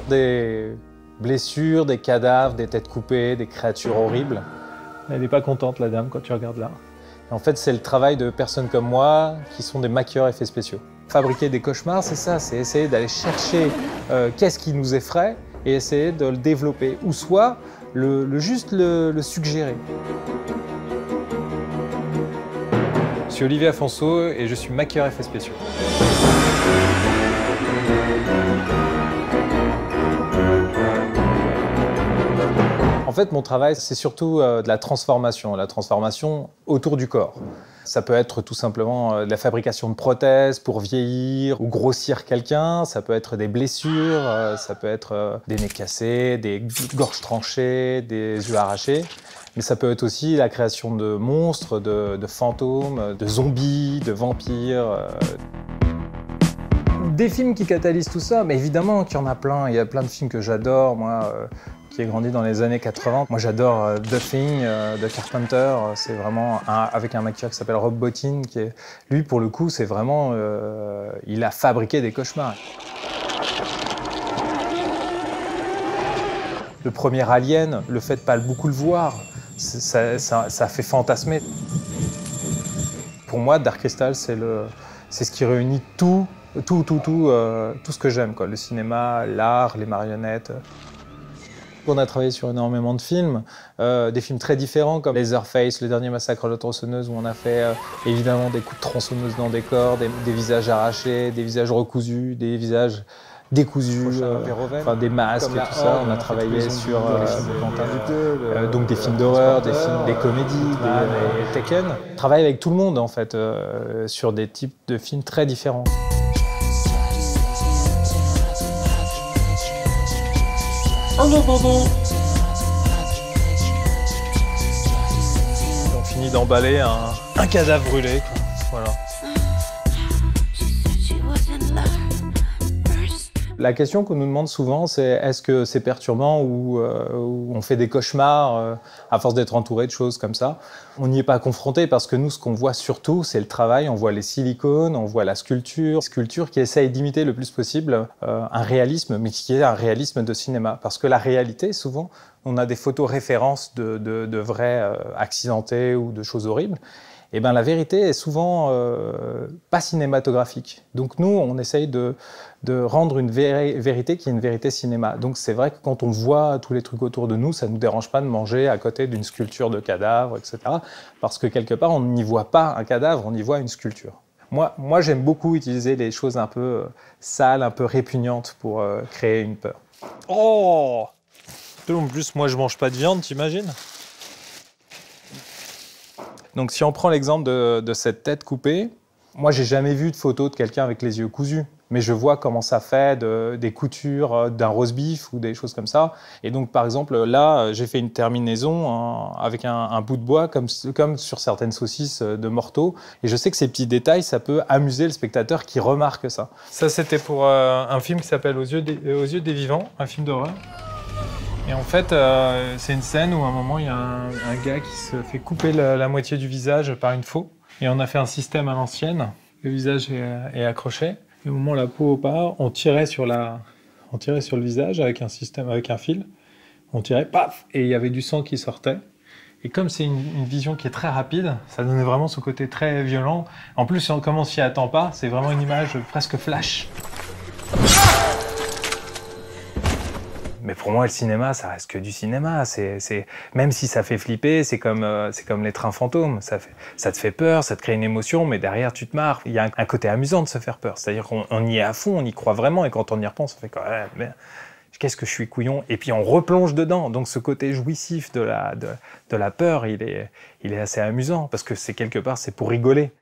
des blessures, des cadavres, des têtes coupées, des créatures horribles. Elle n'est pas contente, la dame, quand tu regardes là. Et en fait, c'est le travail de personnes comme moi qui sont des maquilleurs effets spéciaux. Fabriquer des cauchemars, c'est ça, c'est essayer d'aller chercher qu'est-ce qui nous effraie et essayer de le développer, ou soit juste le suggérer. Je suis Olivier Afonso et je suis maquilleur effets spéciaux. En fait, mon travail, c'est surtout de la transformation autour du corps. Ça peut être tout simplement de la fabrication de prothèses pour vieillir ou grossir quelqu'un, ça peut être des blessures, ça peut être des nez cassés, des gorges tranchées, des yeux arrachés. Mais ça peut être aussi la création de monstres, de fantômes, de zombies, de vampires. Des films qui catalysent tout ça, mais évidemment qu'il y en a plein. Il y a plein de films que j'adore, moi, qui ai grandi dans les années 80. Moi, j'adore The Thing de Carpenter. C'est vraiment avec un maquilleur qui s'appelle Rob Bottin, qui est, lui, pour le coup, c'est vraiment, il a fabriqué des cauchemars. Le premier Alien, le fait de pas beaucoup le voir, ça fait fantasmer. Pour moi, Dark Crystal, c'est ce qui réunit tout ce que j'aime, le cinéma, l'art, les marionnettes. On a travaillé sur énormément de films, des films très différents comme Leatherface, le dernier massacre à la tronçonneuse, où on a fait évidemment des coups de tronçonneuse dans des corps, des visages arrachés, des visages recousus, des visages décousus, des masques et tout ça. On a travaillé sur donc des films d'horreur, des comédies, des Tekken. On travaille avec tout le monde en fait, sur des types de films très différents. On finit d'emballer un cadavre brûlé, quoi. Voilà. La question qu'on nous demande souvent, c'est est-ce que c'est perturbant ou on fait des cauchemars à force d'être entouré de choses comme ça? On n'y est pas confronté parce que nous, ce qu'on voit surtout, c'est le travail. On voit les silicones, on voit la sculpture qui essaye d'imiter le plus possible un réalisme, mais qui est un réalisme de cinéma. Parce que la réalité, souvent, on a des photos références de vrais accidentés ou de choses horribles. Et bien la vérité est souvent pas cinématographique. Donc nous, on essaye de rendre une vérité qui est une vérité cinéma. Donc c'est vrai que quand on voit tous les trucs autour de nous, ça ne nous dérange pas de manger à côté d'une sculpture de cadavre, etc. Parce que quelque part, on n'y voit pas un cadavre, on y voit une sculpture. Moi j'aime beaucoup utiliser les choses un peu sales, un peu répugnantes pour créer une peur. Oh! En plus, moi je mange pas de viande, t'imagines? Donc si on prend l'exemple de cette tête coupée, moi j'ai jamais vu de photo de quelqu'un avec les yeux cousus, mais je vois comment ça fait des coutures d'un roast beef ou des choses comme ça. Et donc par exemple là, j'ai fait une terminaison avec un bout de bois comme sur certaines saucisses de morteau. Et je sais que ces petits détails, ça peut amuser le spectateur qui remarque ça. Ça c'était pour un film qui s'appelle Aux yeux des vivants, un film d'horreur. Et en fait, c'est une scène où à un moment, il y a un gars qui se fait couper la moitié du visage par une faux. Et on a fait un système à l'ancienne. Le visage est accroché. Et au moment où la peau part, on tirait sur le visage avec un système, avec un fil. On tirait, paf, et il y avait du sang qui sortait. Et comme c'est une vision qui est très rapide, ça donnait vraiment ce côté très violent. En plus, comme on s'y attend pas, c'est vraiment une image presque flash. Mais pour moi, le cinéma, ça reste que du cinéma. Même si ça fait flipper, c'est comme les trains fantômes. Ça te fait peur, ça te crée une émotion, mais derrière, tu te marres. Il y a un côté amusant de se faire peur. C'est-à-dire qu'on y est à fond, on y croit vraiment, et quand on y repense, on fait quoi? Qu'est-ce que je suis couillon? Et puis on replonge dedans. Donc ce côté jouissif de la peur, il est assez amusant, parce que quelque part, c'est pour rigoler.